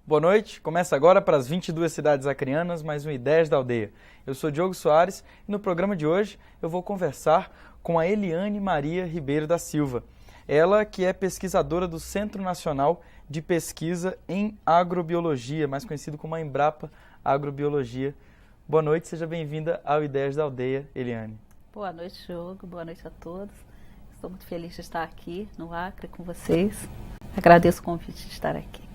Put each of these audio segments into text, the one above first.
Boa noite, começa agora para as 22 cidades acreanas, mais um Ideias da Aldeia. Eu sou Diogo Soares e no programa de hoje eu vou conversar com a Eliane Maria Ribeiro da Silva. Ela que é pesquisadora do Centro Nacional de Pesquisa em Agrobiologia, mais conhecido como a Embrapa Agrobiologia. Boa noite, seja bem-vinda ao Ideias da Aldeia, Eliane. Boa noite, Diogo, boa noite a todos. Estou muito feliz de estar aqui no Acre com vocês. Agradeço o convite de estar aqui.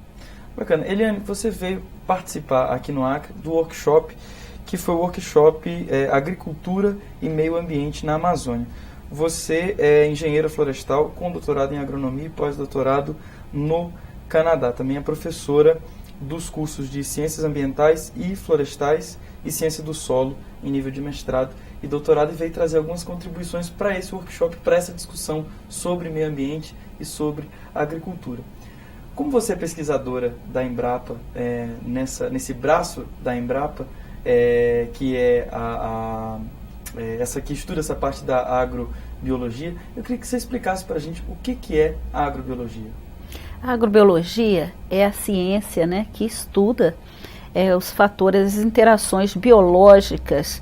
Bacana. Eliane, você veio participar aqui no Acre do workshop, que foi o workshop Agricultura e Meio Ambiente na Amazônia. Você é engenheira florestal com doutorado em agronomia e pós-doutorado no Canadá. Também é professora dos cursos de Ciências Ambientais e Florestais e Ciência do Solo em nível de mestrado e doutorado e veio trazer algumas contribuições para esse workshop, para essa discussão sobre meio ambiente e sobre agricultura. Como você é pesquisadora da Embrapa, nesse braço da Embrapa, que é essa que estuda essa parte da agrobiologia, eu queria que você explicasse para a gente o que é a agrobiologia. A agrobiologia é a ciência, né, que estuda os fatores, as interações biológicas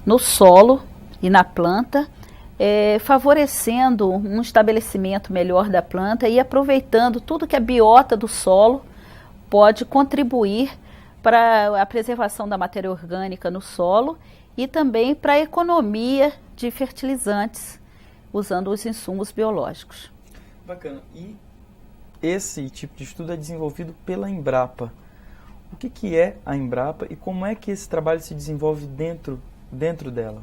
no solo e na planta, favorecendo um estabelecimento melhor da planta e aproveitando tudo que a biota do solo pode contribuir para a preservação da matéria orgânica no solo e também para a economia de fertilizantes, usando os insumos biológicos. Bacana. E esse tipo de estudo é desenvolvido pela Embrapa. O que é a Embrapa e como é que esse trabalho se desenvolve dentro dela?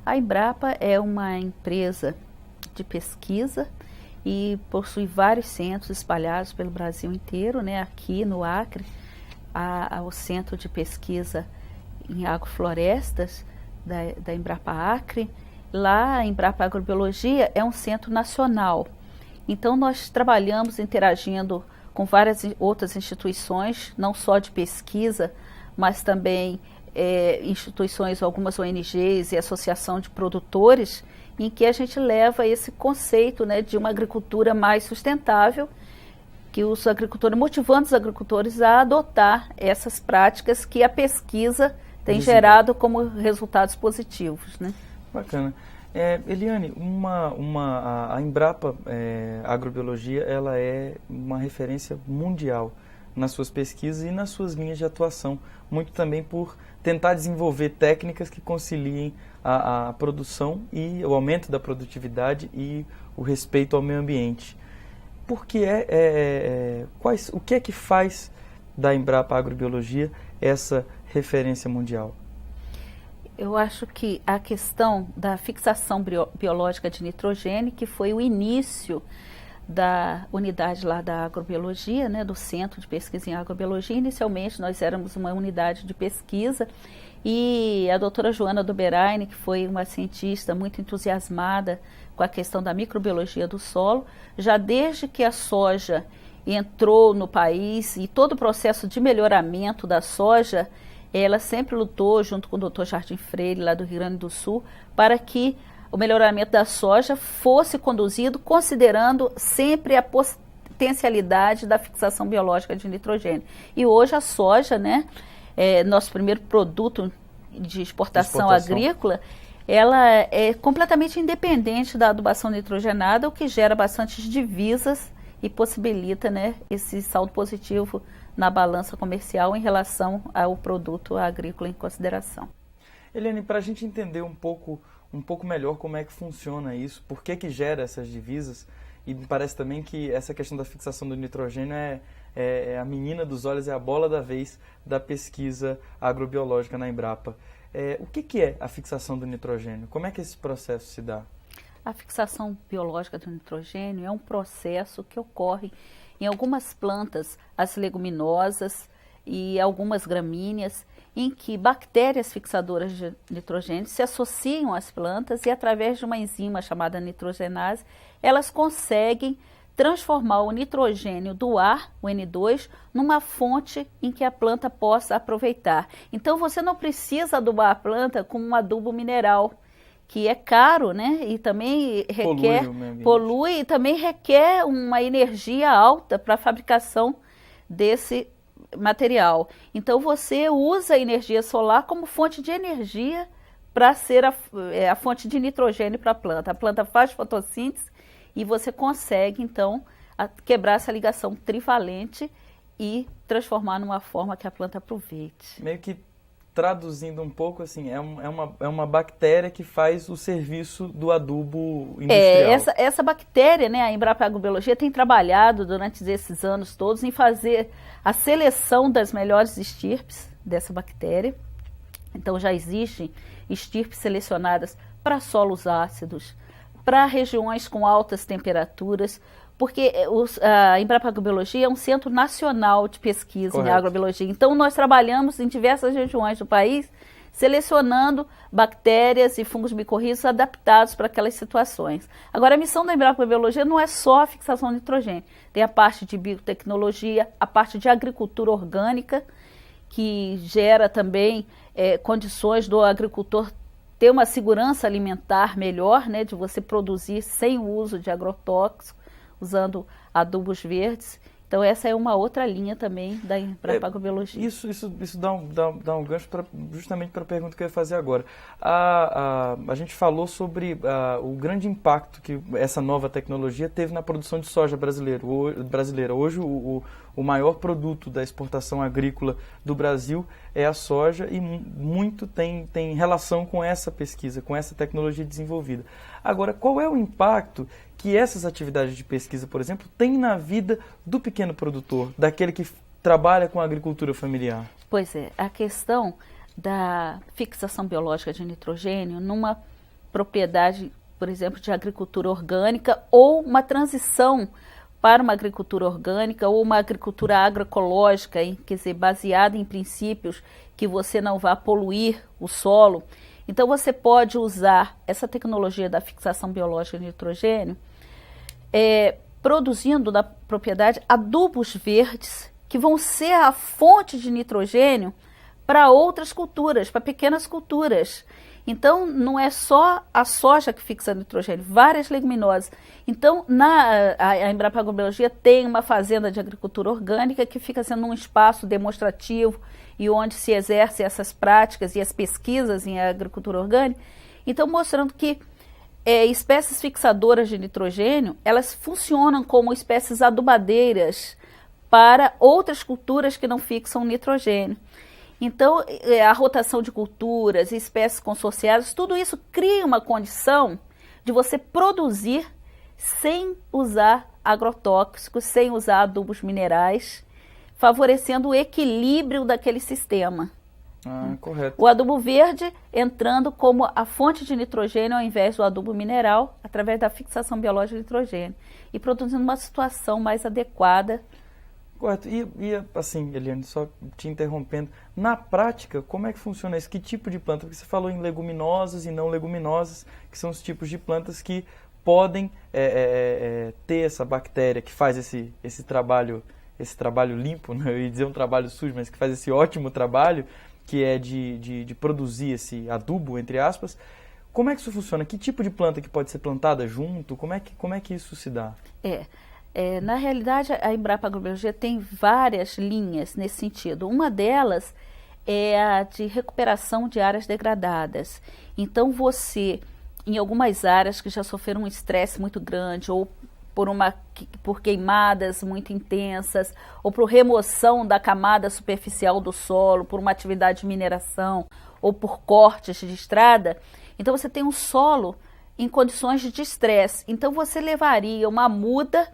A Embrapa é uma empresa de pesquisa e possui vários centros espalhados pelo Brasil inteiro, né? Aqui no Acre, o Centro de Pesquisa em Agroflorestas da Embrapa Acre. Lá, a Embrapa Agrobiologia é um centro nacional. Então, nós trabalhamos interagindo com várias outras instituições, não só de pesquisa, mas também instituições, algumas ONGs e associação de produtores, em que a gente leva esse conceito, né, de uma agricultura mais sustentável, que os agricultores, motivando os agricultores a adotar essas práticas que a pesquisa tem gerado como resultados positivos, né? Bacana. Eliane, a Embrapa Agrobiologia, ela é uma referência mundial nas suas pesquisas e nas suas linhas de atuação, muito também por tentar desenvolver técnicas que conciliem a produção e o aumento da produtividade e o respeito ao meio ambiente. O que é que faz da Embrapa Agrobiologia essa referência mundial? Eu acho que a questão da fixação biológica de nitrogênio, que foi o início da unidade lá da agrobiologia, né, do Centro de Pesquisa em Agrobiologia. Inicialmente nós éramos uma unidade de pesquisa e a doutora Joana Doberaine, que foi uma cientista muito entusiasmada com a questão da microbiologia do solo, já desde que a soja entrou no país e todo o processo de melhoramento da soja, ela sempre lutou junto com o Dr. Jardim Freire, lá do Rio Grande do Sul, para que o melhoramento da soja fosse conduzido considerando sempre a potencialidade da fixação biológica de nitrogênio. E hoje a soja, né, nosso primeiro produto de exportação agrícola, ela é completamente independente da adubação nitrogenada, o que gera bastantes divisas e possibilita, né, esse saldo positivo na balança comercial em relação ao produto agrícola em consideração. Eliane, para a gente entender um pouco melhor como é que funciona isso, por que gera essas divisas, e me parece também que essa questão da fixação do nitrogênio é a menina dos olhos, é a bola da vez da pesquisa agrobiológica na Embrapa. O que é a fixação do nitrogênio? Como é que esse processo se dá? A fixação biológica do nitrogênio é um processo que ocorre em algumas plantas, as leguminosas e algumas gramíneas, em que bactérias fixadoras de nitrogênio se associam às plantas e, através de uma enzima chamada nitrogenase, elas conseguem transformar o nitrogênio do ar, o N2, numa fonte em que a planta possa aproveitar. Então, você não precisa adubar a planta com um adubo mineral, que é caro, né? E também polui e também requer uma energia alta para a fabricação desse material. Então você usa a energia solar como fonte de energia para ser a fonte de nitrogênio para a planta. A planta faz fotossíntese e você consegue, então, quebrar essa ligação trivalente e transformar numa forma que a planta aproveite. Meio que traduzindo um pouco, assim, é uma bactéria que faz o serviço do adubo industrial. Essa bactéria, né, a Embrapa Agrobiologia tem trabalhado durante esses anos todos em fazer a seleção das melhores estirpes dessa bactéria. Então já existem estirpes selecionadas para solos ácidos, para regiões com altas temperaturas, porque a Embrapa Agrobiologia é um centro nacional de pesquisa Correto. Em agrobiologia. Então, nós trabalhamos em diversas regiões do país, selecionando bactérias e fungos micorrízicos adaptados para aquelas situações. Agora, a missão da Embrapa Agrobiologia não é só a fixação de nitrogênio. Tem a parte de biotecnologia, a parte de agricultura orgânica, que gera também condições do agricultor ter uma segurança alimentar melhor, né, de você produzir sem o uso de agrotóxicos, usando adubos verdes. Então essa é uma outra linha também da Embrapa Agrobiologia. Isso dá um gancho justamente para a pergunta que eu ia fazer agora. A gente falou sobre o grande impacto que essa nova tecnologia teve na produção de soja brasileira. Hoje o maior produto da exportação agrícola do Brasil é a soja e muito tem relação com essa pesquisa, com essa tecnologia desenvolvida. Agora, qual é o impacto que essas atividades de pesquisa, por exemplo, têm na vida do pequeno produtor, daquele que trabalha com a agricultura familiar? Pois é, a questão da fixação biológica de nitrogênio numa propriedade, por exemplo, de agricultura orgânica ou uma transição para uma agricultura orgânica ou uma agricultura agroecológica, quer dizer, baseada em princípios que você não vá poluir o solo. Então você pode usar essa tecnologia da fixação biológica de nitrogênio produzindo na propriedade adubos verdes que vão ser a fonte de nitrogênio para outras culturas, para pequenas culturas. Então, não é só a soja que fixa nitrogênio, várias leguminosas. Então, a Embrapa Agrobiologia tem uma fazenda de agricultura orgânica que fica sendo um espaço demonstrativo e onde se exercem essas práticas e as pesquisas em agricultura orgânica. Então, mostrando que espécies fixadoras de nitrogênio, elas funcionam como espécies adubadeiras para outras culturas que não fixam nitrogênio. Então, a rotação de culturas, espécies consorciadas, tudo isso cria uma condição de você produzir sem usar agrotóxicos, sem usar adubos minerais, favorecendo o equilíbrio daquele sistema. Correto. O adubo verde entrando como a fonte de nitrogênio ao invés do adubo mineral, através da fixação biológica de nitrogênio, e produzindo uma situação mais adequada. Correto. E assim, Eliane, só te interrompendo, na prática, como é que funciona isso? Que tipo de planta? Porque você falou em leguminosas e não leguminosas, que são os tipos de plantas que podem ter essa bactéria que faz esse trabalho limpo, né? Eu ia dizer um trabalho sujo, mas que faz esse ótimo trabalho, que é de produzir esse adubo, entre aspas. Como é que isso funciona? Que tipo de planta que pode ser plantada junto? Como é que isso se dá? Na realidade, a Embrapa Agrobiologia tem várias linhas nesse sentido. Uma delas é a de recuperação de áreas degradadas. Então, você, em algumas áreas que já sofreram um estresse muito grande, ou por queimadas muito intensas, ou por remoção da camada superficial do solo, por uma atividade de mineração, ou por cortes de estrada, então você tem um solo em condições de estresse. Então, você levaria uma muda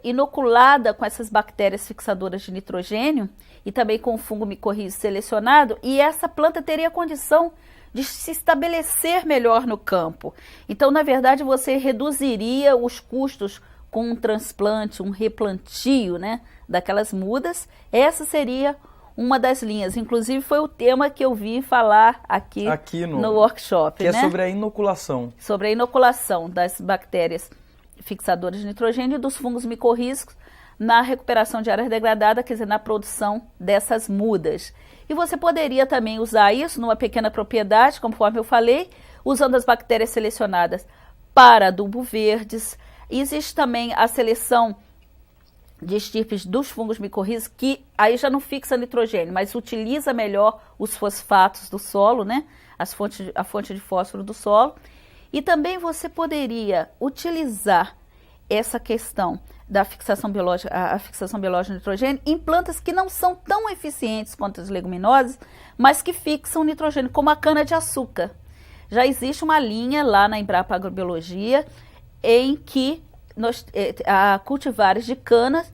inoculada com essas bactérias fixadoras de nitrogênio e também com o fungo micorrízico selecionado, e essa planta teria condição de se estabelecer melhor no campo. Então, na verdade, você reduziria os custos com um transplante, um replantio, né, daquelas mudas. Essa seria uma das linhas. Inclusive, foi o tema que eu vi falar aqui no workshop. Que é sobre a inoculação. Sobre a inoculação das bactérias fixadoras de nitrogênio e dos fungos micorrízicos na recuperação de áreas degradadas, quer dizer, na produção dessas mudas. E você poderia também usar isso numa pequena propriedade, conforme eu falei, usando as bactérias selecionadas para adubo verdes. Existe também a seleção de estirpes dos fungos micorrízicos, que aí já não fixa nitrogênio, mas utiliza melhor os fosfatos do solo, né? A fonte de fósforo do solo. E também você poderia utilizar essa questão da fixação biológica, a fixação biológica de nitrogênio em plantas que não são tão eficientes quanto as leguminosas, mas que fixam nitrogênio, como a cana-de-açúcar. Já existe uma linha lá na Embrapa Agrobiologia em que há cultivares de canas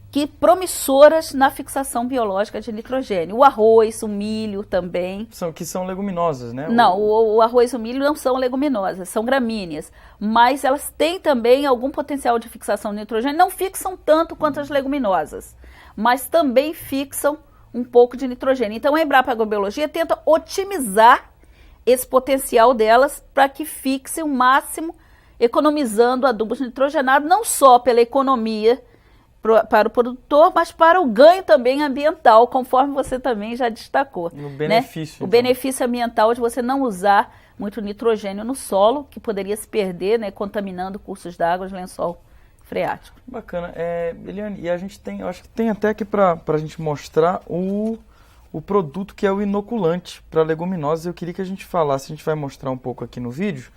que promissoras na fixação biológica de nitrogênio. O arroz, o milho também. Que são leguminosas, né? Não, o arroz e o milho não são leguminosas, são gramíneas. Mas elas têm também algum potencial de fixação de nitrogênio. Não fixam tanto quanto as leguminosas, mas também fixam um pouco de nitrogênio. Então a Embrapa Agrobiologia tenta otimizar esse potencial delas para que fixe o máximo, economizando adubos nitrogenados, não só pela economia para o produtor, mas para o ganho também ambiental, conforme você também já destacou. No benefício. Né? O benefício ambiental de você não usar muito nitrogênio no solo, que poderia se perder, né, contaminando cursos d'água, lençol freático. Bacana. Eliane, e a gente tem, eu acho que tem até aqui para a gente mostrar o produto que é o inoculante para leguminosas. Eu queria que a gente falasse, a gente vai mostrar um pouco aqui no vídeo,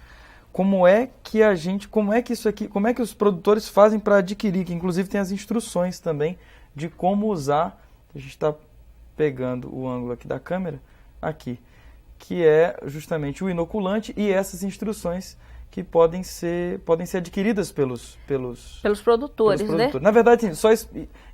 como é que os produtores fazem para adquirir, que inclusive tem as instruções também de como usar. A gente está pegando o ângulo aqui da câmera, aqui, que é justamente o inoculante e essas instruções que podem ser adquiridas pelos produtores, né? Na verdade, só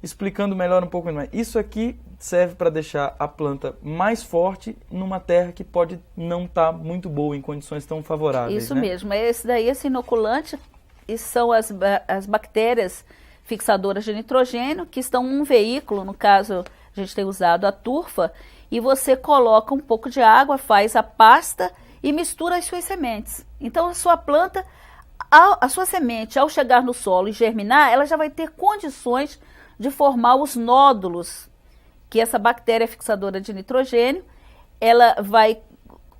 explicando melhor um pouco mais, isso aqui serve para deixar a planta mais forte numa terra que pode não estar muito boa, em condições tão favoráveis. Isso, né? mesmo. Esse inoculante são as bactérias fixadoras de nitrogênio, que estão em um veículo, no caso a gente tem usado a turfa, e você coloca um pouco de água, faz a pasta e mistura as suas sementes. Então a sua planta, a sua semente, ao chegar no solo e germinar, ela já vai ter condições de formar os nódulos, que essa bactéria fixadora de nitrogênio, ela vai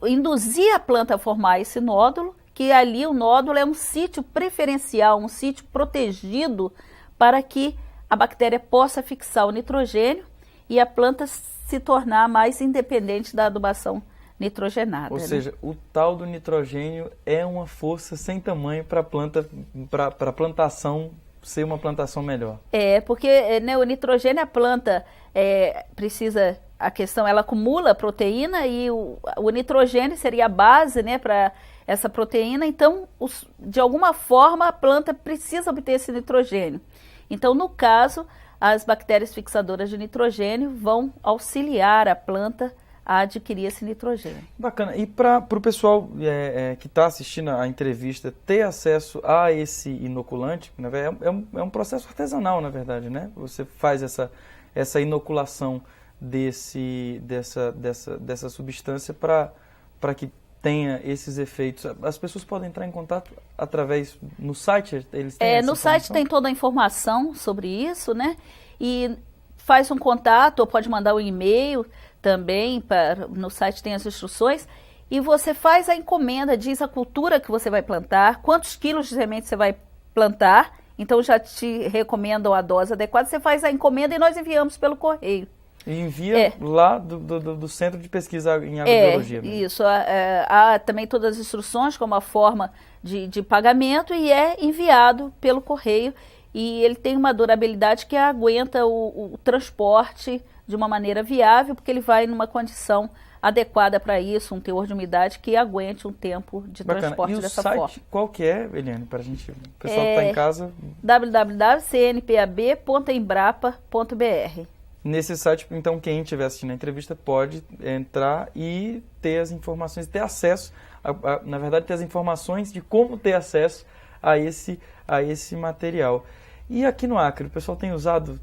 induzir a planta a formar esse nódulo, que ali o nódulo é um sítio preferencial, um sítio protegido para que a bactéria possa fixar o nitrogênio e a planta se tornar mais independente da adubação nitrogenada. Ou seja, o tal do nitrogênio é uma força sem tamanho para a plantação ser uma plantação melhor. Porque né, o nitrogênio, a planta precisa, a questão, ela acumula proteína e o nitrogênio seria a base, né, para essa proteína. Então, de alguma forma, a planta precisa obter esse nitrogênio. Então, no caso, as bactérias fixadoras de nitrogênio vão auxiliar a planta a adquirir esse nitrogênio. Bacana. E para o pessoal que está assistindo a entrevista ter acesso a esse inoculante, né, é um processo artesanal, na verdade, né? Você faz essa inoculação dessa substância para que tenha esses efeitos. As pessoas podem entrar em contato através no site? Eles têm essa no site tem toda a informação sobre isso, né? E faz um contato ou pode mandar um e-mail também, no site tem as instruções, e você faz a encomenda, diz a cultura que você vai plantar, quantos quilos de semente você vai plantar, então já te recomendam a dose adequada, você faz a encomenda e nós enviamos pelo correio. E envia lá do Centro de Pesquisa em Agrobiologia. Isso. Há também todas as instruções, como a forma de pagamento, e é enviado pelo correio, e ele tem uma durabilidade que aguenta o transporte de uma maneira viável, porque ele vai numa condição adequada para isso, um teor de umidade que aguente um tempo de transporte dessa forma. E o site qual que é, Eliane, para a gente, o pessoal que está em casa? www.cnpab.embrapa.br. Nesse site, então, quem estiver assistindo a entrevista pode entrar e ter as informações, ter acesso, na verdade, ter as informações de como ter acesso a esse material. E aqui no Acre, o pessoal tem usado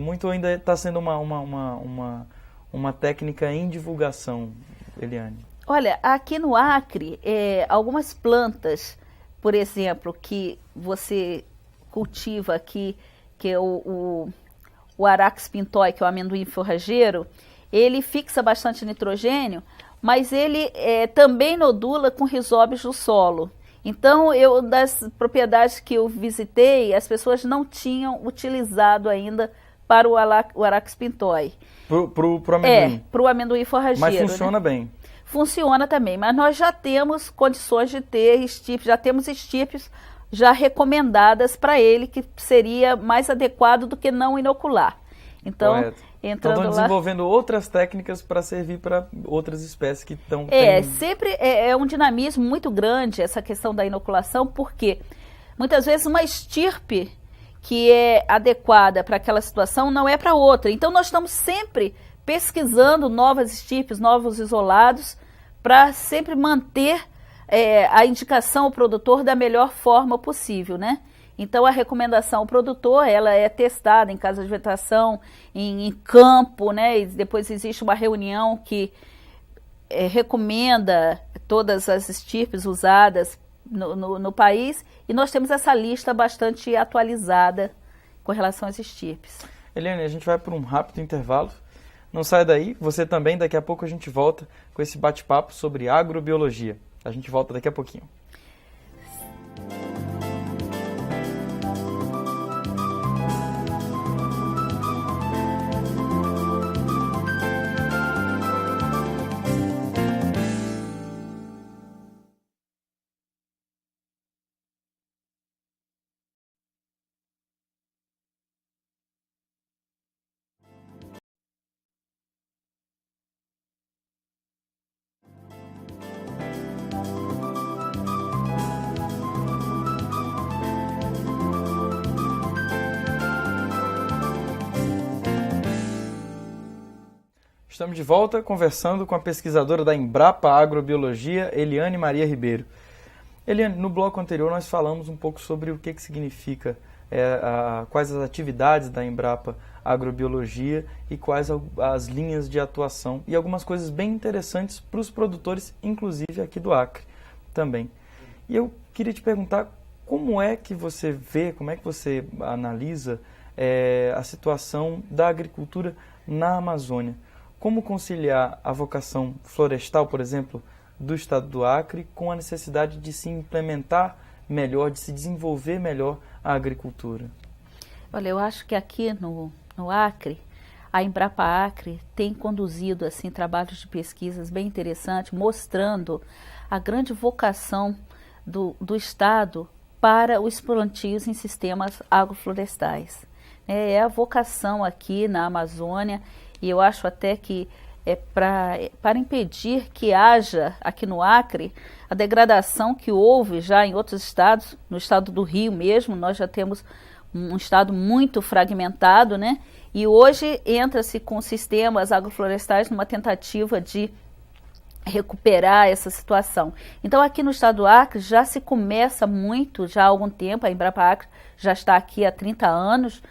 muito ou ainda está sendo uma técnica em divulgação, Eliane? Olha, aqui no Acre, algumas plantas, por exemplo, que você cultiva aqui, que é o Arax pintoi, que é o amendoim forrageiro, ele fixa bastante nitrogênio, mas ele também nodula com rizóbios do solo. Então, das propriedades que eu visitei, as pessoas não tinham utilizado ainda para o Arax pintoi. Pro amendoim? Para o amendoim forrageiro. Mas funciona, né, bem? Funciona também, mas nós já temos condições de ter estirpes, já temos estirpes já recomendadas para ele, que seria mais adequado do que não inocular. Então, correto. Então estão desenvolvendo outras técnicas para servir para outras espécies que estão... Sempre é um dinamismo muito grande essa questão da inoculação, porque muitas vezes uma estirpe que é adequada para aquela situação não é para outra. Então nós estamos sempre pesquisando novas estirpes, novos isolados, para sempre manter a indicação ao produtor da melhor forma possível, né? Então a recomendação ao produtor, ela é testada em casa de vegetação, em campo, né? E depois existe uma reunião que recomenda todas as estirpes usadas no país, e nós temos essa lista bastante atualizada com relação às estirpes. Eliane, a gente vai por um rápido intervalo. Não sai daí, você também, daqui a pouco a gente volta com esse bate-papo sobre agrobiologia. A gente volta daqui a pouquinho. Estamos de volta conversando com a pesquisadora da Embrapa Agrobiologia, Eliane Maria Ribeiro. Eliane, no bloco anterior nós falamos um pouco sobre o que significa, quais as atividades da Embrapa Agrobiologia e quais as linhas de atuação e algumas coisas bem interessantes para os produtores, inclusive aqui do Acre também. E eu queria te perguntar como é que você vê, como é que você analisa a situação da agricultura na Amazônia. Como conciliar a vocação florestal, por exemplo, do estado do Acre com a necessidade de se implementar melhor, de se desenvolver melhor a agricultura? Olha, eu acho que aqui no Acre, a Embrapa Acre tem conduzido assim, trabalhos de pesquisas bem interessantes, mostrando a grande vocação do estado para os plantios em sistemas agroflorestais. É a vocação aqui na Amazônia. E eu acho até que para impedir que haja aqui no Acre a degradação que houve já em outros estados, no estado do Rio mesmo, nós já temos um estado muito fragmentado, né? E hoje entra-se com sistemas agroflorestais numa tentativa de recuperar essa situação. Então aqui no estado do Acre já se começa muito, já há algum tempo, a Embrapa Acre já está aqui há 30 anos,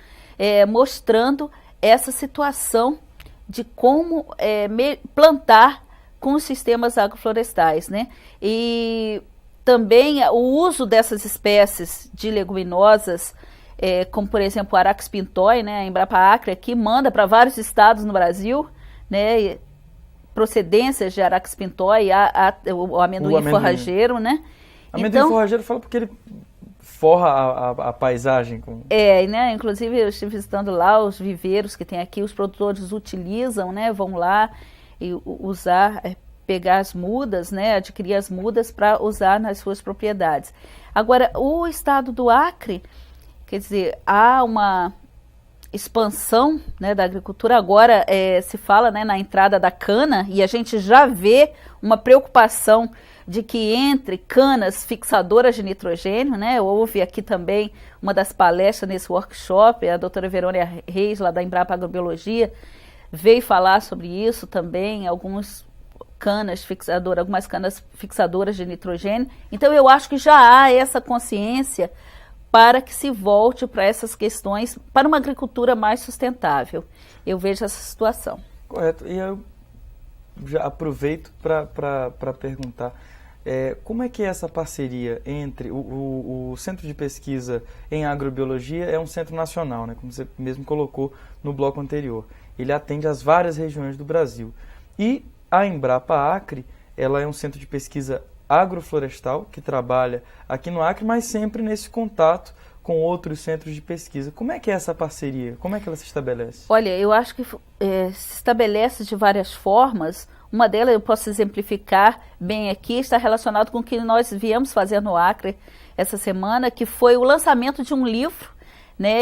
mostrando essa situação de como plantar com os sistemas agroflorestais, né? E também o uso dessas espécies de leguminosas, como por exemplo o Arax pintoi, né? A Embrapa Acre aqui manda para vários estados no Brasil, né? Procedências de Arax pintoi, o amendoim forrageiro, né? Amendoim forrageiro fala porque ele forra a paisagem. Né? Inclusive eu estive visitando lá os viveiros que tem aqui, os produtores utilizam, né? Vão lá e pegar as mudas, né? Adquirir as mudas para usar nas suas propriedades. Agora, o estado do Acre, quer dizer, há uma expansão, né, da agricultura. Agora se fala, né, na entrada da cana, e a gente já vê uma preocupação de que entre canas fixadoras de nitrogênio, né? Houve aqui também uma das palestras nesse workshop, a doutora Verônia Reis, lá da Embrapa Agrobiologia, veio falar sobre isso também, algumas canas fixadoras de nitrogênio. Então eu acho que já há essa consciência para que se volte para essas questões, para uma agricultura mais sustentável. Eu vejo essa situação. Correto. E eu já aproveito para perguntar, como é que é essa parceria entre o Centro de Pesquisa em Agrobiologia é um centro nacional, né, como você mesmo colocou no bloco anterior. Ele atende às várias regiões do Brasil. E a Embrapa Acre, ela é um centro de pesquisa agroflorestal, que trabalha aqui no Acre, mas sempre nesse contato com outros centros de pesquisa. Como é que é essa parceria? Como é que ela se estabelece? Olha, eu acho que se estabelece de várias formas. Uma delas eu posso exemplificar bem aqui, está relacionado com o que nós viemos fazer no Acre essa semana, que foi o lançamento de um livro, né,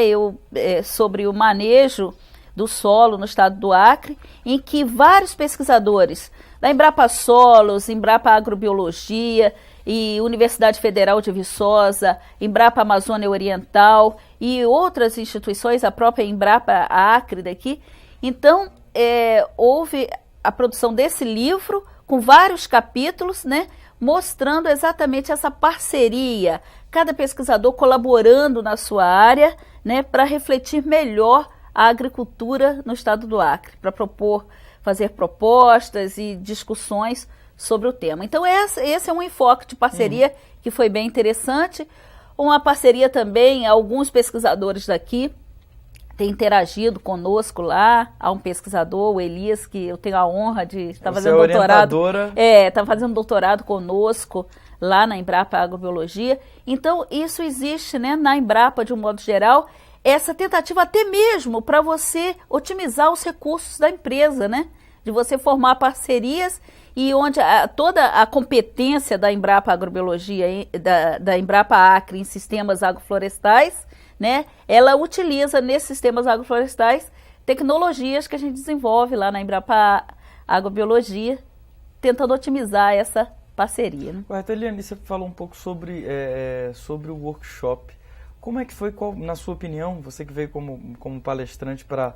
sobre o manejo do solo no estado do Acre, em que vários pesquisadores da Embrapa Solos, Embrapa Agrobiologia e Universidade Federal de Viçosa, Embrapa Amazônia Oriental e outras instituições, a própria Embrapa Acre daqui. Então, houve a produção desse livro com vários capítulos, né, mostrando exatamente essa parceria, cada pesquisador colaborando na sua área, né, para refletir melhor a agricultura no estado do Acre, para fazer propostas e discussões sobre o tema. Então esse é um enfoque de parceria que foi bem interessante, uma parceria também, alguns pesquisadores daqui têm interagido conosco lá, há um pesquisador, o Elias, que eu tenho a honra de estar fazendo doutorado. Está fazendo doutorado conosco lá na Embrapa Agrobiologia. Então isso existe, né, na Embrapa de um modo geral, essa tentativa até mesmo para você otimizar os recursos da empresa, né? De você formar parcerias e onde toda a competência da Embrapa Agrobiologia, da Embrapa Acre em sistemas agroflorestais, né? Ela utiliza nesses sistemas agroflorestais tecnologias que a gente desenvolve lá na Embrapa Agrobiologia, tentando otimizar essa parceria. Né? Eliane, você falou um pouco sobre o workshop. Como é que foi, na sua opinião, você que veio como palestrante para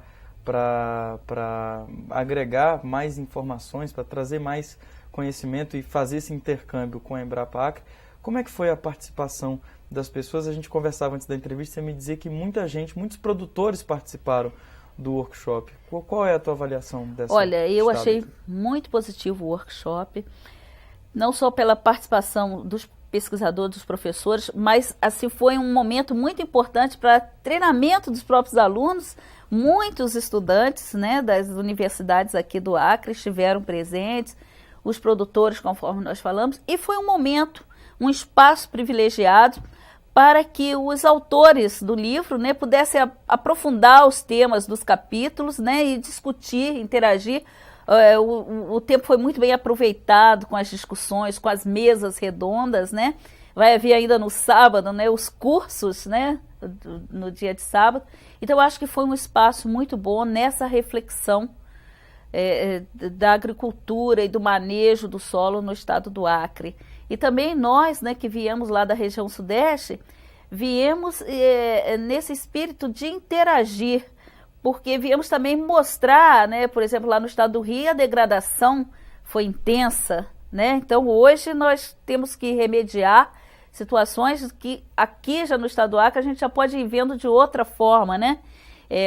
agregar mais informações, para trazer mais conhecimento e fazer esse intercâmbio com a Embrapa Acre, como é que foi a participação das pessoas? A gente conversava antes da entrevista, você me dizia que muitos produtores participaram do workshop. Qual é a tua avaliação dessa? Olha, eu achei muito positivo o workshop, não só pela participação dos pesquisadores, dos professores, mas assim foi um momento muito importante para treinamento dos próprios alunos. Muitos estudantes, né, das universidades aqui do Acre estiveram presentes, os produtores, conforme nós falamos, e foi um momento, um espaço privilegiado para que os autores do livro, né, pudessem aprofundar os temas dos capítulos, né, e discutir, interagir. O tempo foi muito bem aproveitado com as discussões, com as mesas redondas, né? Vai haver ainda no sábado, né, os cursos, né, no dia de sábado. Então, eu acho que foi um espaço muito bom nessa reflexão da agricultura e do manejo do solo no estado do Acre. E também nós, né, que viemos lá da região sudeste, viemos nesse espírito de interagir, porque viemos também mostrar, né, por exemplo, lá no estado do Rio, a degradação foi intensa, né? Então, hoje nós temos que remediar situações que aqui já no estado do Acre a gente já pode ir vendo de outra forma, né?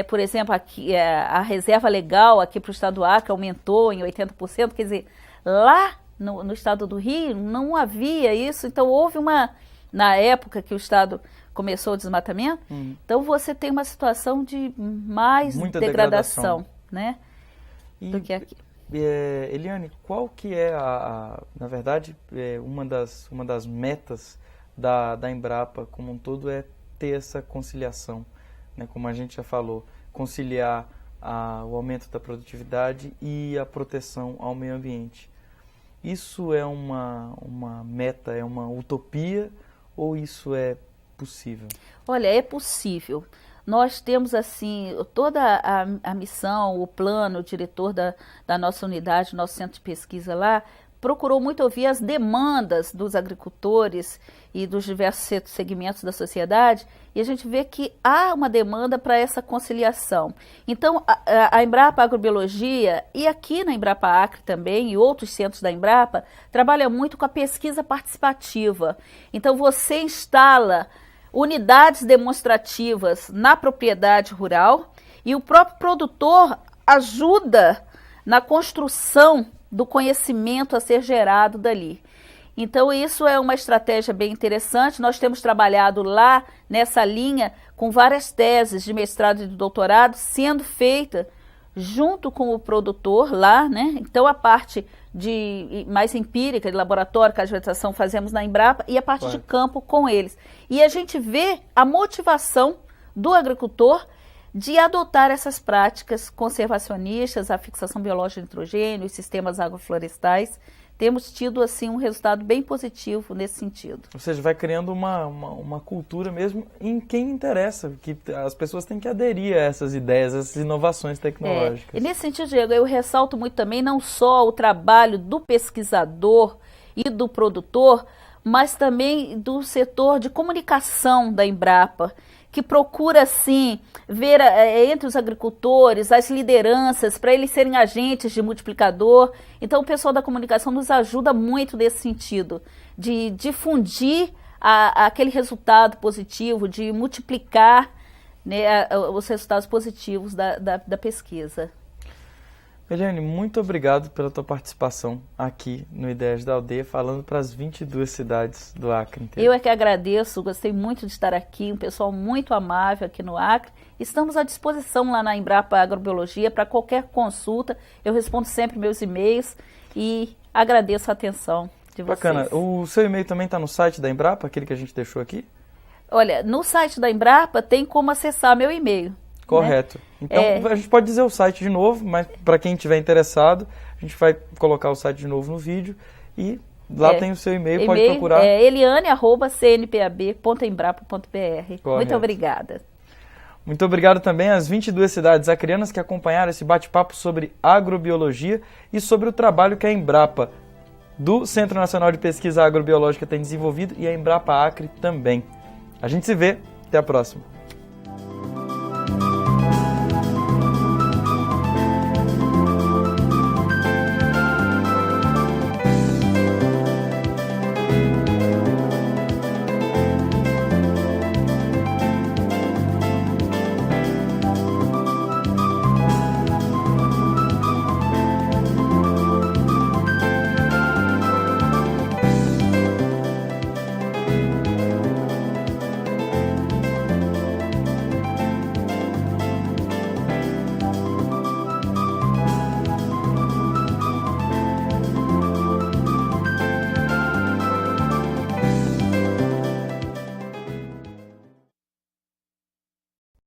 Por exemplo, aqui, a reserva legal aqui para o estado do Acre aumentou em 80%, quer dizer, lá no estado do Rio não havia isso, então houve na época que o estado começou o desmatamento, então você tem uma situação de mais muita degradação, né, do que aqui. Eliane, qual que é na verdade, uma das metas da Embrapa como um todo é ter essa conciliação, né, como a gente já falou, conciliar o aumento da produtividade e a proteção ao meio ambiente. Isso é uma meta, é uma utopia ou isso é possível? Olha, é possível. Nós temos, assim, toda a missão, o plano, o diretor da nossa unidade, nosso centro de pesquisa lá, procurou muito ouvir as demandas dos agricultores e dos diversos segmentos da sociedade, e a gente vê que há uma demanda para essa conciliação. Então, a Embrapa Agrobiologia, e aqui na Embrapa Acre também, e outros centros da Embrapa, trabalha muito com a pesquisa participativa. Então, você instala unidades demonstrativas na propriedade rural e o próprio produtor ajuda na construção do conhecimento a ser gerado dali. Então, isso é uma estratégia bem interessante. Nós temos trabalhado lá nessa linha com várias teses de mestrado e de doutorado sendo feita junto com o produtor lá, né? Então a parte mais empírica, de laboratório, cadastração, fazemos na Embrapa, e a parte de campo com eles. E a gente vê a motivação do agricultor de adotar essas práticas conservacionistas, a fixação biológica de nitrogênio, os sistemas agroflorestais. Temos tido assim um resultado bem positivo nesse sentido. Ou seja, vai criando uma cultura mesmo em quem interessa, que as pessoas têm que aderir a essas ideias, a essas inovações tecnológicas. E nesse sentido, Diego, eu ressalto muito também não só o trabalho do pesquisador e do produtor, mas também do setor de comunicação da Embrapa, que procura, assim, ver entre os agricultores, as lideranças, para eles serem agentes de multiplicador. Então, o pessoal da comunicação nos ajuda muito nesse sentido, de difundir aquele resultado positivo, de multiplicar, né, os resultados positivos da pesquisa. Eliane, muito obrigado pela tua participação aqui no Ideias da Aldeia, falando para as 22 cidades do Acre inteiro. Eu é que agradeço, gostei muito de estar aqui, um pessoal muito amável aqui no Acre. Estamos à disposição lá na Embrapa Agrobiologia para qualquer consulta. Eu respondo sempre meus e-mails e agradeço a atenção de vocês. Bacana. O seu e-mail também está no site da Embrapa, aquele que a gente deixou aqui? Olha, no site da Embrapa tem como acessar meu e-mail. Correto. Né? Então, a gente pode dizer o site de novo, mas para quem estiver interessado, a gente vai colocar o site de novo no vídeo e lá tem o seu e-mail, pode procurar. eliane@cnpab.embrapa.br. Muito obrigada. Muito obrigado também às 22 cidades acreanas que acompanharam esse bate-papo sobre agrobiologia e sobre o trabalho que a Embrapa do Centro Nacional de Pesquisa Agrobiológica tem desenvolvido e a Embrapa Acre também. A gente se vê, até a próxima.